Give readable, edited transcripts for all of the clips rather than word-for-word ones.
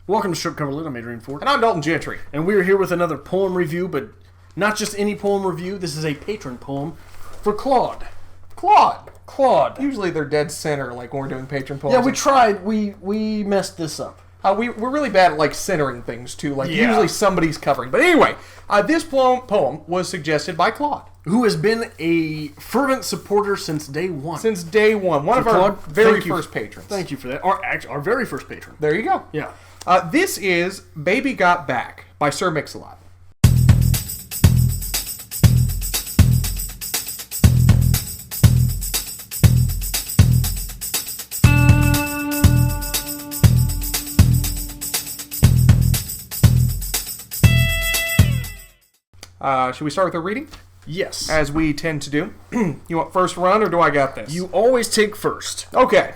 Welcome to Strip Cover Lit. I'm Adrian Fort. And I'm Dalton Gentry. And we're here with another poem review, but not just any poem review. This is a patron poem for Claude. Claude. Usually they're dead center, like when we're doing patron poems. Yeah, we tried. We messed this up. We're really bad at, like, centering things, too. Like, usually somebody's covering. But anyway, this poem was suggested by Claude. Who has been a fervent supporter since day one. Since day one. One of our very first patrons. Thank you for that. Our very first patron. There you go. Yeah. This is Baby Got Back by Sir Mix-a-Lot. Should we start with the reading? Yes. As we tend to do. You want first run, or do I got this? You always take first. Okay.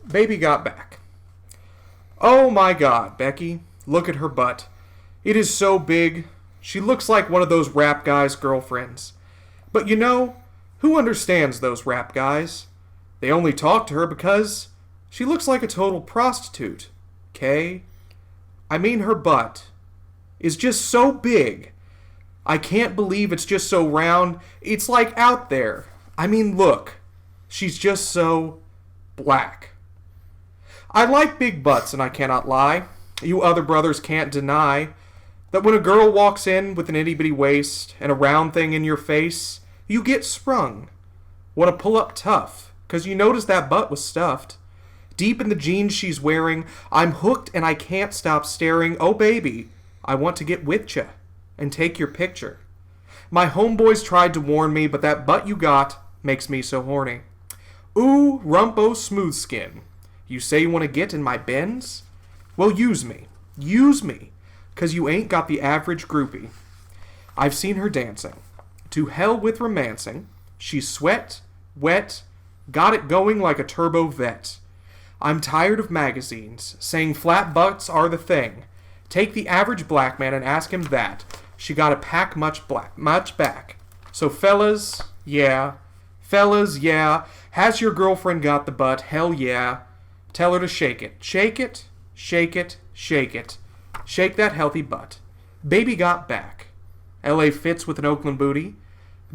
Baby Got Back. Oh my God, Becky. Look at her butt. It is so big. She looks like one of those rap guys' girlfriends. But you know, who understands those rap guys? They only talk to her because she looks like a total prostitute. Okay? I mean, her butt is just so big. I can't believe it's just so round. It's like out there. I mean, look. She's just so black. I like big butts, and I cannot lie. You other brothers can't deny that when a girl walks in with an itty-bitty waist and a round thing in your face, you get sprung. Want to pull up tough, 'cause you notice that butt was stuffed. Deep in the jeans she's wearing, I'm hooked and I can't stop staring. Oh, baby, I want to get with ya and take your picture. My homeboys tried to warn me, but that butt you got makes me so horny. Ooh, rumpo smooth skin. You say you want to get in my Benz? Well, use me, 'cause you ain't got the average groupie. I've seen her dancing. To hell with romancing. She's sweat, wet, got it going like a turbo vet. I'm tired of magazines saying flat butts are the thing. Take the average black man and ask him that. She got to pack much back. So fellas, yeah. Has your girlfriend got the butt? Hell yeah. Tell her to shake it. Shake it, shake it, shake it. Shake that healthy butt. Baby got back. L.A. fits with an Oakland booty.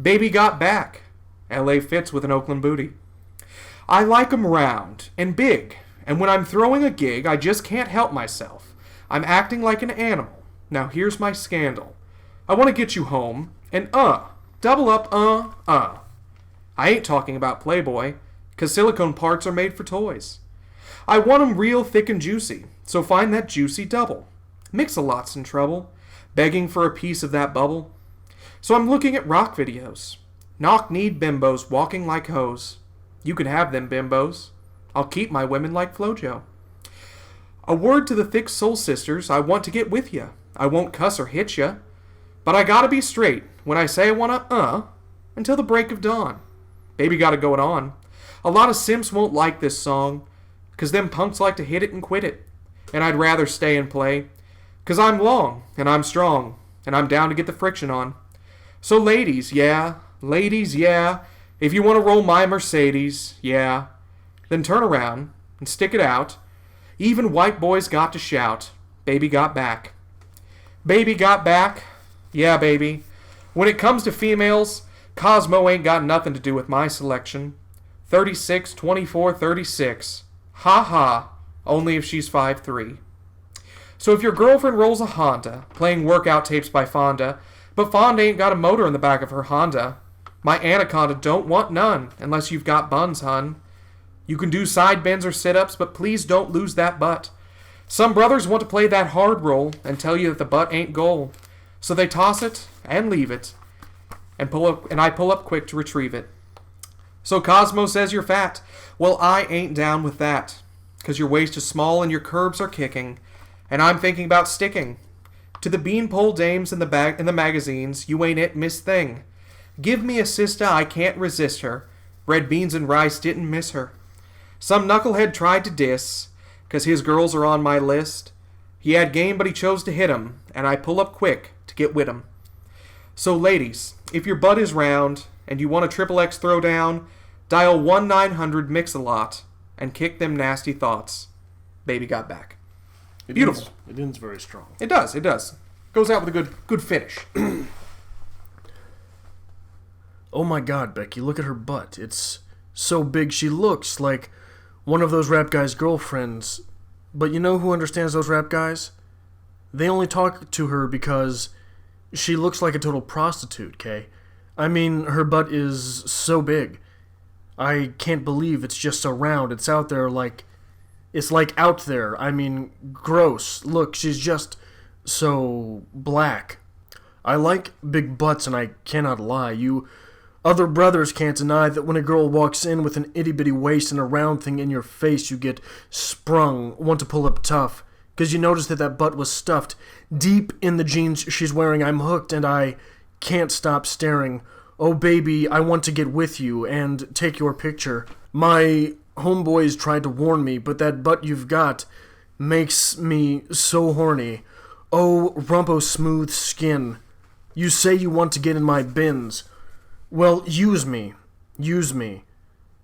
Baby got back. L.A. fits with an Oakland booty. I like 'em round and big, and when I'm throwing a gig, I just can't help myself. I'm acting like an animal. Now here's my scandal. I want to get you home, and double up, I ain't talking about Playboy, 'cause silicone parts are made for toys. I want 'em real thick and juicy, so find that juicy double. Mix-a-Lot's in trouble, begging for a piece of that bubble. So I'm looking at rock videos. Knock-kneed bimbos walking like hoes. You can have them bimbos. I'll keep my women like Flojo. A word to the thick soul sisters, I want to get with ya. I won't cuss or hit ya. But I gotta be straight when I say I wanna, until the break of dawn. Baby got it going on. A lot of simps won't like this song, 'cause them punks like to hit it and quit it. And I'd rather stay and play, 'cause I'm long, and I'm strong, and I'm down to get the friction on. So ladies, yeah, if you want to roll my Mercedes, yeah, then turn around and stick it out. Even white boys got to shout, baby got back. Baby got back. Yeah, baby. When it comes to females, Cosmo ain't got nothing to do with my selection. 36, 24, 36. Ha ha. Only if she's 5'3". So if your girlfriend rolls a Honda, playing workout tapes by Fonda, but Fonda ain't got a motor in the back of her Honda, my Anaconda don't want none unless you've got buns, hun. You can do side bends or sit-ups, but please don't lose that butt. Some brothers want to play that hard role and tell you that the butt ain't goal. So they toss it and leave it, and I pull up quick to retrieve it. So Cosmo says you're fat. Well, I ain't down with that, 'cause your waist is small and your curves are kicking, and I'm thinking about sticking to the beanpole dames in the magazines. You ain't it, Miss Thing. Give me a sister, I can't resist her. Red beans and rice didn't miss her. Some knucklehead tried to diss, 'cause his girls are on my list. He had game, but he chose to hit 'em, and I pull up quick to get with 'em. So ladies, if your butt is round and you want a XXX throwdown, dial 1-900-MIX-A-LOT and kick them nasty thoughts. Baby got back. Beautiful. It ends very strong. It does. Goes out with a good finish. Oh my God, Becky, look at her butt. It's so big she looks like one of those rap guys' girlfriends. But you know who understands those rap guys? They only talk to her because she looks like a total prostitute, Kay. I mean, her butt is so big. I can't believe it's just so round. It's out there like... It's like out there. I mean, gross. Look, she's just so black. I like big butts, and I cannot lie. You other brothers can't deny that when a girl walks in with an itty-bitty waist and a round thing in your face, you get sprung, want to pull up tough, because you notice that butt was stuffed deep in the jeans she's wearing. I'm hooked, and I can't stop staring. Oh, baby, I want to get with you and take your picture. My homeboys tried to warn me, but that butt you've got makes me so horny. Oh, rumpo smooth skin. You say you want to get in my bins. Well, use me,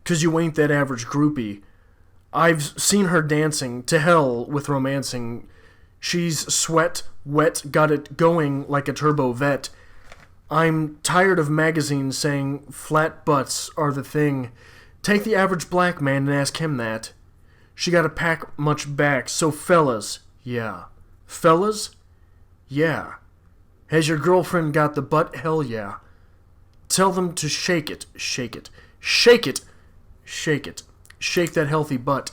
'cause you ain't that average groupie. I've seen her dancing, to hell with romancing. She's sweat, wet, got it going like a turbo vet. I'm tired of magazines saying flat butts are the thing. Take the average black man and ask him that. She got to pack much back, so fellas, yeah. Fellas? Yeah. Has your girlfriend got the butt? Hell yeah. Tell them to shake it, shake it, shake it, shake it. Shake that healthy butt.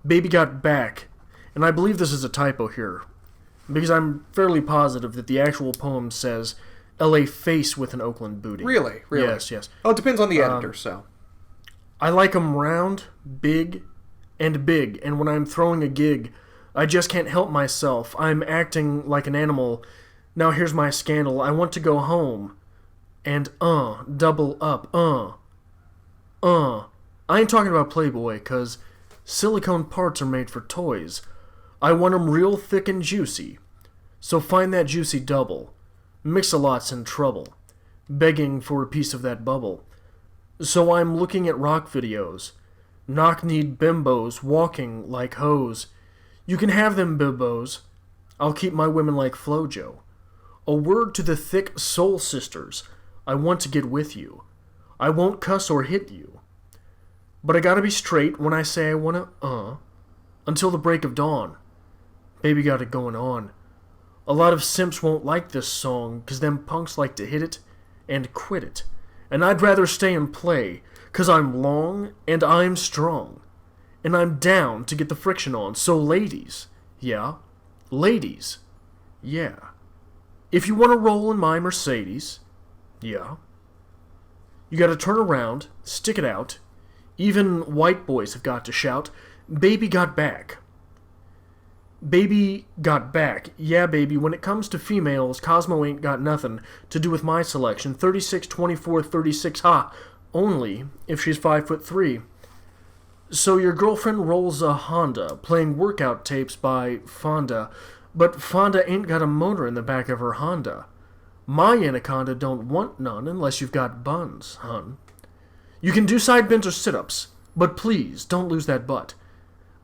Baby got back. And I believe this is a typo here, because I'm fairly positive that the actual poem says LA face with an Oakland booty. Really? Yes. Oh, it depends on the editor, so. I like 'em round, big, and when I'm throwing a gig, I just can't help myself. I'm acting like an animal. Now here's my scandal. I want to go home. And, double up, I ain't talking about Playboy, 'cause silicone parts are made for toys. I want 'em real thick and juicy. So find that juicy double. Mix-a-lot's in trouble, begging for a piece of that bubble. So I'm looking at rock videos. Knock-kneed bimbos walking like hoes. You can have them bimbos. I'll keep my women like Flojo. A word to the thick soul sisters. I want to get with you. I won't cuss or hit you. But I gotta be straight when I say I wanna, until the break of dawn. Baby got it going on. A lot of simps won't like this song, 'cause them punks like to hit it and quit it. And I'd rather stay and play, 'cause I'm long and I'm strong. And I'm down to get the friction on. So ladies, yeah, ladies, yeah. If you wanna roll in my Mercedes, yeah. You gotta turn around, stick it out. Even white boys have got to shout, baby got back. Baby got back. Yeah, baby, when it comes to females, Cosmo ain't got nothing to do with my selection. 36, 24, 36, ha. Only if she's 5'3". So your girlfriend rolls a Honda, playing workout tapes by Fonda. But Fonda ain't got a motor in the back of her Honda. My Anaconda don't want none unless you've got buns, hun. You can do side bends or sit-ups, but please don't lose that butt.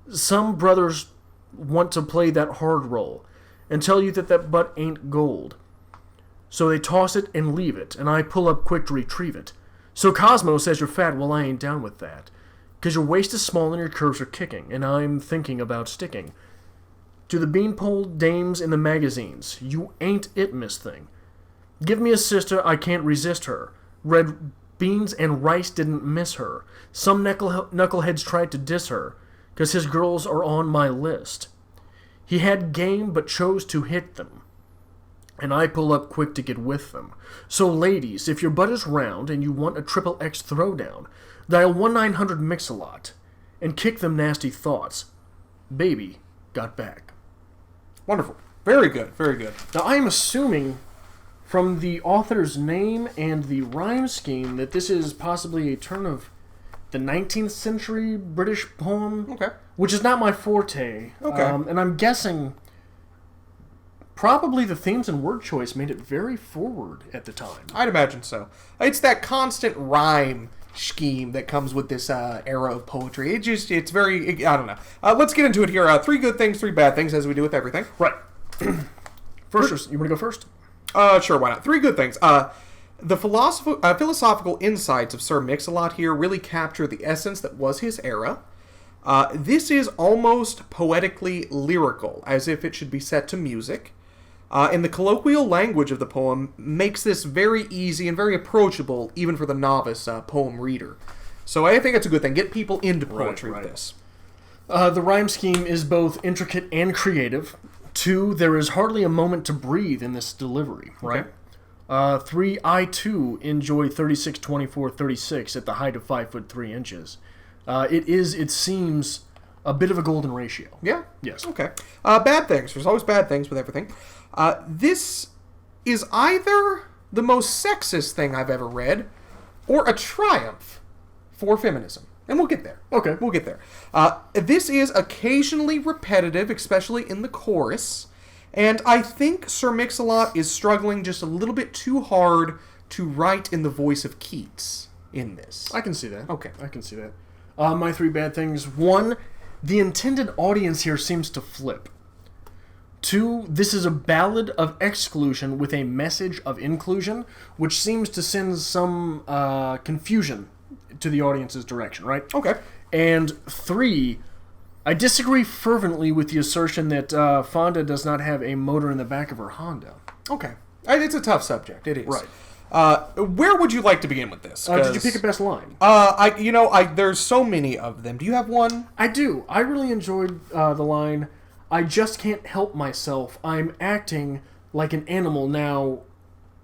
Some brothers want to play that hard role and tell you that butt ain't gold. So they toss it and leave it, and I pull up quick to retrieve it. So Cosmo says you're fat, well I ain't down with that. 'Cause your waist is small and your curves are kicking, and I'm thinking about sticking to the beanpole dames in the magazines. You ain't it, Miss Thing. Give me a sister, I can't resist her. Red beans and rice didn't miss her. Some knuckleheads tried to diss her, 'cause his girls are on my list. He had game but chose to hit them, and I pull up quick to get with them. So ladies, if your butt is round and you want a triple X throwdown, dial 1-900-MIX-A-LOT and kick them nasty thoughts. Baby got back. Wonderful. Very good, very good. Now I am assuming from the author's name and the rhyme scheme that this is possibly a turn of the 19th century British poem. Okay. Which is not my forte. Okay. And I'm guessing probably the themes and word choice made it very forward at the time. I'd imagine so. It's that constant rhyme scheme that comes with this era of poetry. It's very, I don't know. Let's get into it here. 3 good things, 3 bad things, as we do with everything. Right. First, you want to go first? Sure, why not? 3 good things. The philosophical insights of Sir Mix-a-Lot here really capture the essence that was his era. This is almost poetically lyrical, as if it should be set to music. And the colloquial language of the poem makes this very easy and very approachable, even for the novice poem reader. So I think it's a good thing. Get people into poetry with this. The rhyme scheme is both intricate and creative. 2, there is hardly a moment to breathe in this delivery, right? Okay. 3, I too enjoy 36, 24, 36 at the height of 5 foot 3 inches. It seems, a bit of a golden ratio. Yeah? Yes. Okay. Bad things. There's always bad things with everything. This is either the most sexist thing I've ever read, or a triumph for feminism. And we'll get there. Okay. We'll get there. This is occasionally repetitive, especially in the chorus. And I think Sir Mix-a-Lot is struggling just a little bit too hard to write in the voice of Keats in this. I can see that. Okay. I can see that. My 3 bad things. 1, the intended audience here seems to flip. 2, this is a ballad of exclusion with a message of inclusion, which seems to send some confusion to the audience's direction, right? Okay. And 3, I disagree fervently with the assertion that Fonda does not have a motor in the back of her Honda. Okay. It's a tough subject. It is. Right. Where would you like to begin with this? Did you pick a best line? There's so many of them. Do you have one? I do. I really enjoyed the line, I just can't help myself. I'm acting like an animal now.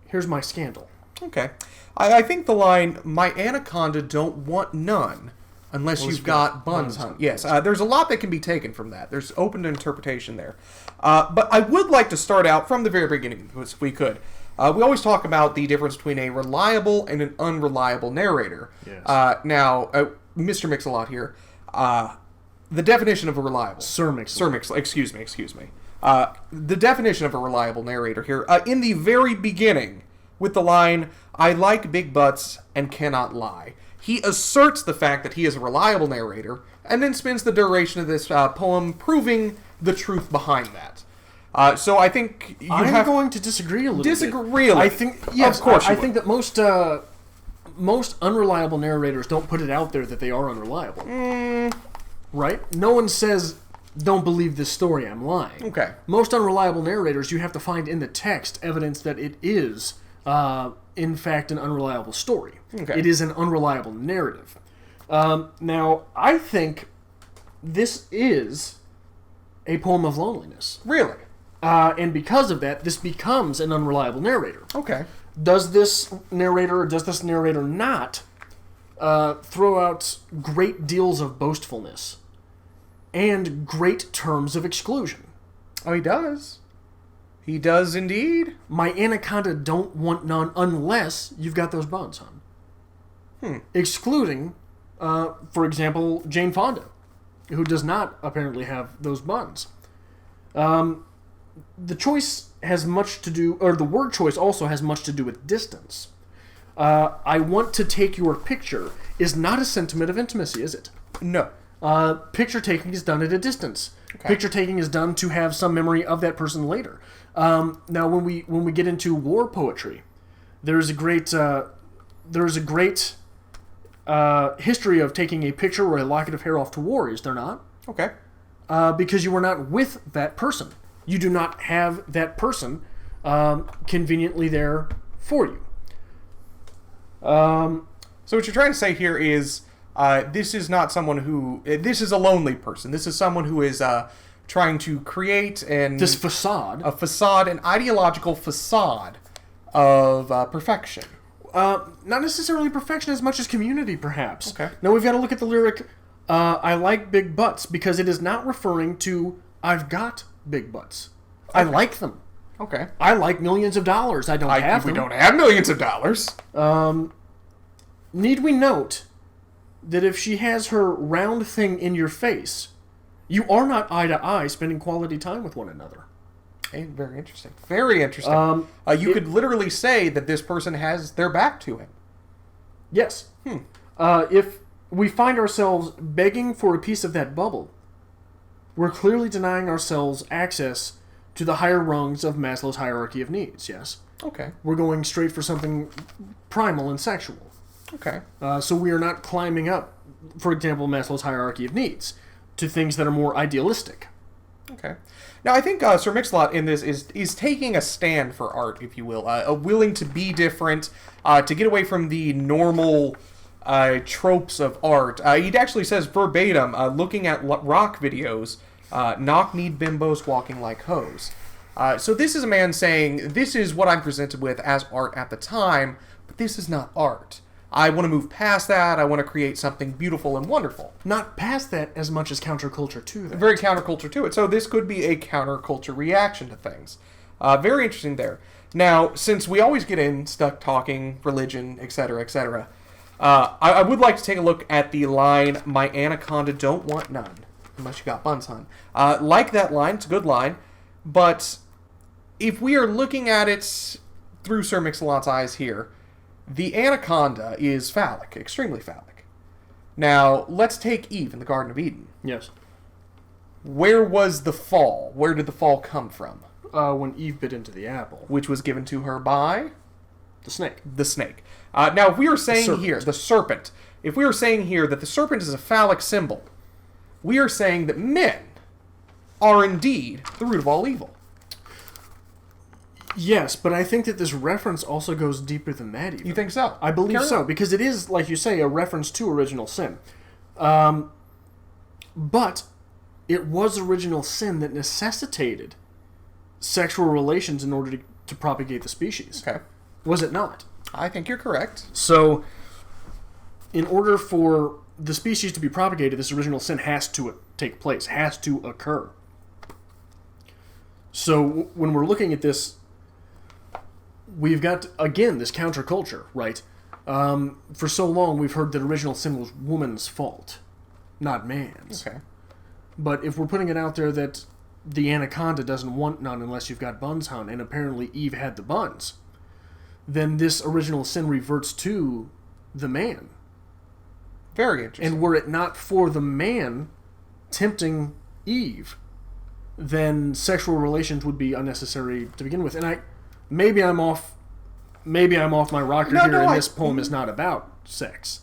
Here's my scandal. Okay. I think the line, my anaconda don't want none unless you've got buns hung. Yes, there's a lot that can be taken from that. There's open interpretation there. But I would like to start out from the very beginning, if we could. We always talk about the difference between a reliable and an unreliable narrator. Yes. Now, Mr. Mix-a-Lot here, the definition of a reliable... Sir Mix-a-Lot. Excuse me. The definition of a reliable narrator here, in the very beginning, with the line, I like big butts and cannot lie. He asserts the fact that he is a reliable narrator, and then spends the duration of this poem proving the truth behind that. So I think I'm going to disagree a little bit. Disagree a little. I think, yes, of course I think that most unreliable narrators don't put it out there that they are unreliable. Right? No one says, don't believe this story, I'm lying. Okay. Most unreliable narrators, you have to find in the text evidence that it is, in fact, an unreliable story. Okay. It is an unreliable narrative. Now, I think this is a poem of loneliness. Really? And because of that, this becomes an unreliable narrator. Okay. Does this narrator not throw out great deals of boastfulness and great terms of exclusion? Oh, he does. He does indeed. My anaconda don't want none unless you've got those buns on. Excluding, for example, Jane Fonda, who does not apparently have those buns. The choice has much to do, or the word choice also has much to do with distance. I want to take your picture is not a sentiment of intimacy, is it? No. Picture taking is done at a distance. Okay. Picture taking is done to have some memory of that person later. Now, when we get into war poetry, there's a great history of taking a picture or a locket of hair off to war, is there not? Okay. Because you were not with that person. You do not have that person conveniently there for you. So what you're trying to say here is this is not someone who... This is a lonely person. This is someone who is trying to create this facade. A facade, an ideological facade of perfection. Not necessarily perfection as much as community, perhaps. Okay. Now we've got to look at the lyric, I like big butts, because it is not referring to, I've got big butts. Okay. I like them. Okay. I like millions of dollars. I don't have them. We don't have millions of dollars. Need we note that if she has her round thing in your face, you are not eye to eye spending quality time with one another. Hey, very interesting. Very interesting. You could literally say that this person has their back to him. Yes. If we find ourselves begging for a piece of that bubble, we're clearly denying ourselves access to the higher rungs of Maslow's hierarchy of needs, yes? Okay. We're going straight for something primal and sexual. Okay. So we are not climbing up, for example, Maslow's hierarchy of needs, to things that are more idealistic. Okay. Now, I think Sir Mix-a-Lot in this is taking a stand for art, if you will, willing to be different, to get away from the normal tropes of art. He actually says verbatim, looking at rock videos, knock-kneed bimbos walking like hoes. So this is a man saying, this is what I'm presented with as art at the time, but this is not art. I want to move past that. I want to create something beautiful and wonderful. Not past that as much as counterculture to that. Very counterculture to it. So this could be a counterculture reaction to things. Very interesting there. Now, since we always get stuck talking religion, etc., I would like to take a look at the line, "My anaconda don't want none," unless you got buns, hun. Like that line. It's a good line. But if we are looking at it through Sir Mix-a-Lot's eyes here, the anaconda is phallic, extremely phallic. Now, let's take Eve in the Garden of Eden. Yes. Where was the fall? Where did the fall come from? When Eve bit into the apple. Which was given to her by? The snake. The snake. Now, if we were saying here, the serpent, if we were saying here that the serpent is a phallic symbol, we are saying that men are indeed the root of all evil. Yes, but I think that this reference also goes deeper than that even. You think so? I believe so, because it is, like you say, a reference to original sin. But it was original sin that necessitated sexual relations in order to propagate the species. Okay. Was it not? I think you're correct. So, in order for the species to be propagated, this original sin has to take place, has to occur. So, when we're looking at this, we've got, again, this counterculture, right? For so long, we've heard that original sin was woman's fault, not man's. Okay. But if we're putting it out there that the anaconda doesn't want none unless you've got buns, hun, and apparently Eve had the buns, then this original sin reverts to the man. Very interesting. And were it not for the man tempting Eve, then sexual relations would be unnecessary to begin with. And maybe I'm off my rocker here, and this poem is not about sex.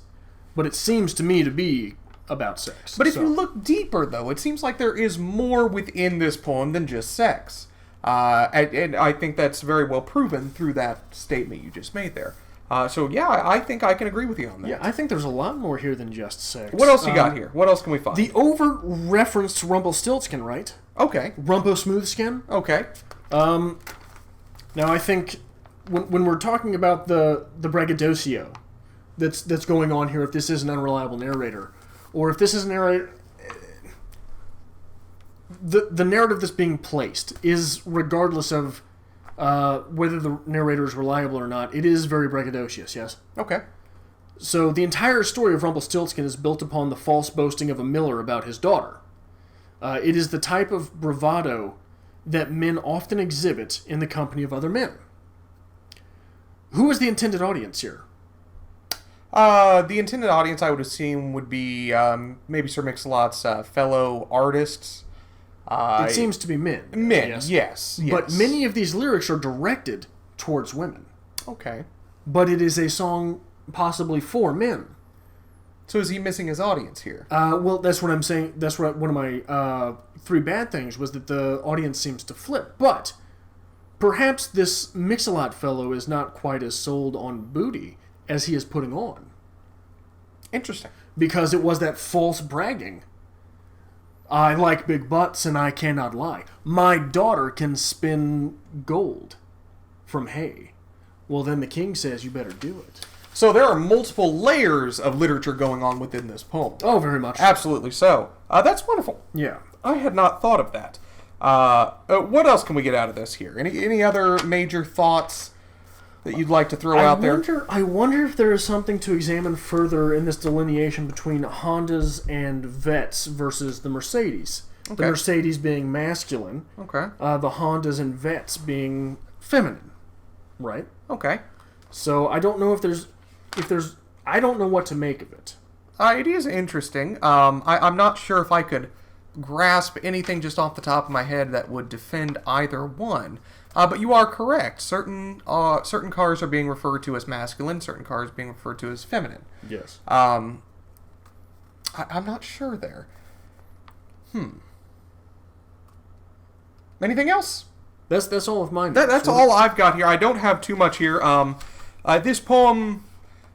But it seems to me to be about sex. But if you look deeper, though, it seems like there is more within this poem than just sex. And I think that's very well proven through that statement you just made there. So, yeah, I think I can agree with you on that. Yeah, I think there's a lot more here than just sex. What else you got here? What else can we find? The overt reference to Rumpelstiltskin, right? Okay. Rumpo Smoothskin? Okay. Now, I think when we're talking about the braggadocio that's going on here, if this is an unreliable narrator, or if this is a narrator... The narrative that's being placed is, regardless of whether the narrator is reliable or not, it is very braggadocious, yes? Okay. So the entire story of Rumpelstiltskin is built upon the false boasting of a miller about his daughter. It is the type of bravado that men often exhibit in the company of other men. Who is the intended audience here? The intended audience, I would assume, would be maybe Sir Mix-a-Lot's fellow artists. It seems to be men. Men, yes. But many of these lyrics are directed towards women. Okay. But it is a song possibly for men. So is he missing his audience here? Well, that's what I'm saying. That's what one of my three bad things was, that the audience seems to flip. But perhaps this Mix-a-Lot fellow is not quite as sold on booty as he is putting on. Interesting. Because it was that false bragging. I like big butts and I cannot lie. My daughter can spin gold from hay. Well, then the king says you better do it. So there are multiple layers of literature going on within this poem. Oh, very much. Absolutely so. That's wonderful. Yeah. I had not thought of that. What else can we get out of this here? Any other major thoughts that you'd like to throw out there? I wonder if there is something to examine further in this delineation between Hondas and Vets versus the Mercedes. Okay. The Mercedes being masculine. Okay. The Hondas and Vets being feminine. Right? Okay. So I don't know if there's I don't know what to make of it. It is interesting. I'm not sure if I could grasp anything just off the top of my head that would defend either one. But you are correct. Certain cars are being referred to as masculine, certain cars being referred to as feminine. Yes. I'm not sure there. Anything else? That's all of mine. That's all I've got here. I don't have too much here. This poem,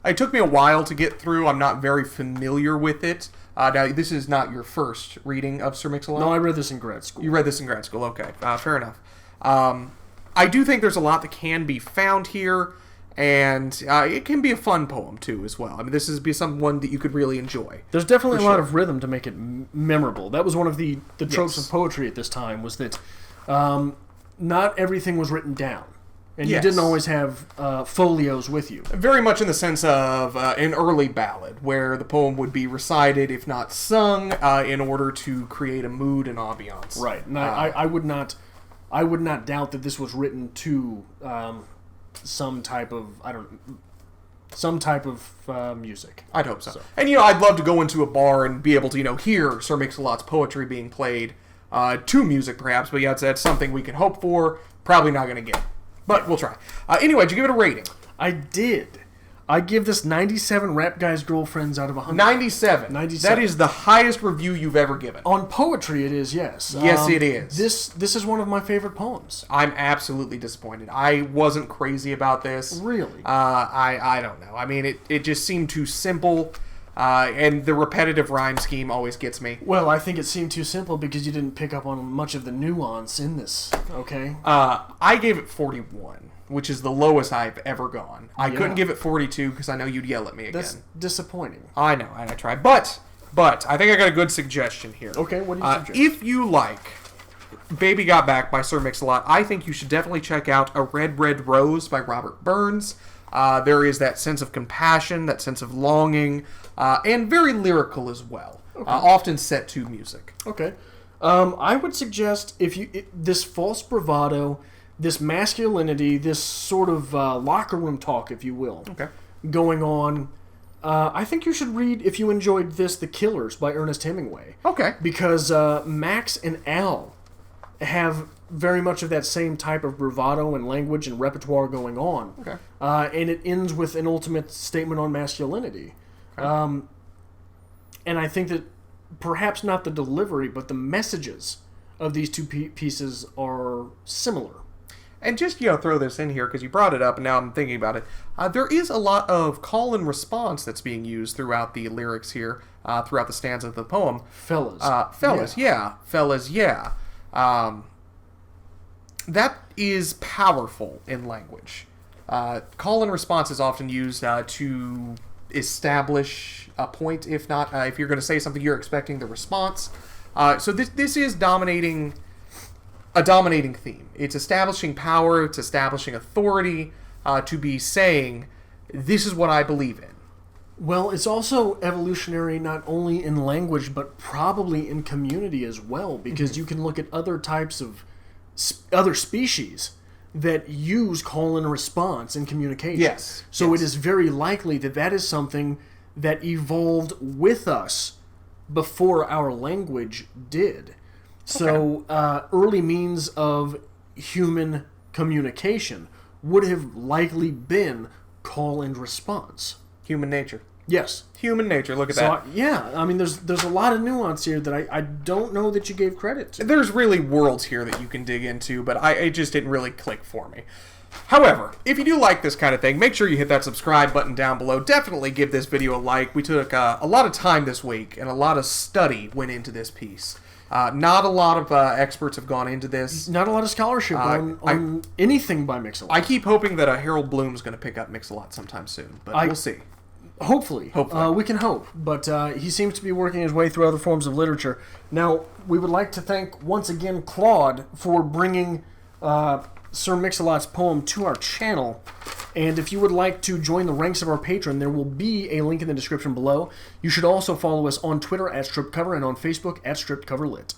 it took me a while to get through. I'm not very familiar with it. Now, this is not your first reading of Sir Mix-a-Lot? No, I read this in grad school. You read this in grad school. Okay, fair enough. I do think there's a lot that can be found here, and it can be a fun poem, too, as well. I mean, this is one that you could really enjoy. There's definitely a lot of rhythm to make it memorable. That was one of the tropes of poetry at this time, was that not everything was written down. And you didn't always have folios with you. Very much in the sense of an early ballad, where the poem would be recited, if not sung, in order to create a mood and ambiance. Right. And I would not doubt that this was written to some type of music. I'd hope so. And I'd love to go into a bar and be able to hear Sir Mix-a-Lot's poetry being played to music, perhaps. But that's something we can hope for. Probably not going to get. But we'll try. Anyway, did you give it a rating? I did. I give this 97 Rap Guys Girlfriends out of 100. 97. That is the highest review you've ever given. On poetry, it is, yes. Yes, it is. This is one of my favorite poems. I'm absolutely disappointed. I wasn't crazy about this. Really? I don't know. I mean, it just seemed too simple. And the repetitive rhyme scheme always gets me. Well, I think it seemed too simple because you didn't pick up on much of the nuance in this, okay? I gave it 41, which is the lowest I've ever gone. I couldn't give it 42 because I know you'd yell at me again. That's disappointing. I know, and I tried. But I think I got a good suggestion here. Okay, what do you suggest? If you like Baby Got Back by Sir Mix-a-Lot, I think you should definitely check out A Red, Red Rose by Robert Burns. There is that sense of compassion, that sense of longing, and very lyrical as well. Okay. Often set to music. Okay. I would suggest this false bravado, this masculinity, this sort of locker room talk, if you will, going on. I think you should read, if you enjoyed this, The Killers by Ernest Hemingway. Okay. Because Max and Al have very much of that same type of bravado and language and repertoire going on. Okay. And it ends with an ultimate statement on masculinity. Okay. And I think that perhaps not the delivery, but the messages of these two pieces are similar. And just, throw this in here, because you brought it up, and now I'm thinking about it. There is a lot of call and response that's being used throughout the lyrics here, throughout the stanza of the poem. Fellas. Fellas, yeah. Fellas, yeah. That is powerful in language. Call and response is often used to establish a point, if not, if you're going to say something, you're expecting the response. So this is dominating a dominating theme. It's establishing power, it's establishing authority, to be saying, this is what I believe in. Well, it's also evolutionary not only in language, but probably in community as well, because you can look at other types of other species that use call and response in communication. Yes. So it is very likely that is something that evolved with us before our language did. So early means of human communication would have likely been call and response. Human nature. Yes. Human nature, look at that. Yeah, I mean, there's a lot of nuance here that I don't know that you gave credit to. There's really worlds here that you can dig into, but it just didn't really click for me. However, if you do like this kind of thing, make sure you hit that subscribe button down below. Definitely give this video a like. We took a lot of time this week, and a lot of study went into this piece. Not a lot of experts have gone into this. Not a lot of scholarship on anything by Mix-a-Lot. I keep hoping that Harold Bloom's going to pick up Mix-a-Lot sometime soon, but we'll see. Hopefully. We can hope. But he seems to be working his way through other forms of literature. Now, we would like to thank, once again, Claude for bringing Sir Mix-a-Lot's poem to our channel. And if you would like to join the ranks of our Patron, there will be a link in the description below. You should also follow us on Twitter @StripCover and on Facebook @StripCoverLit.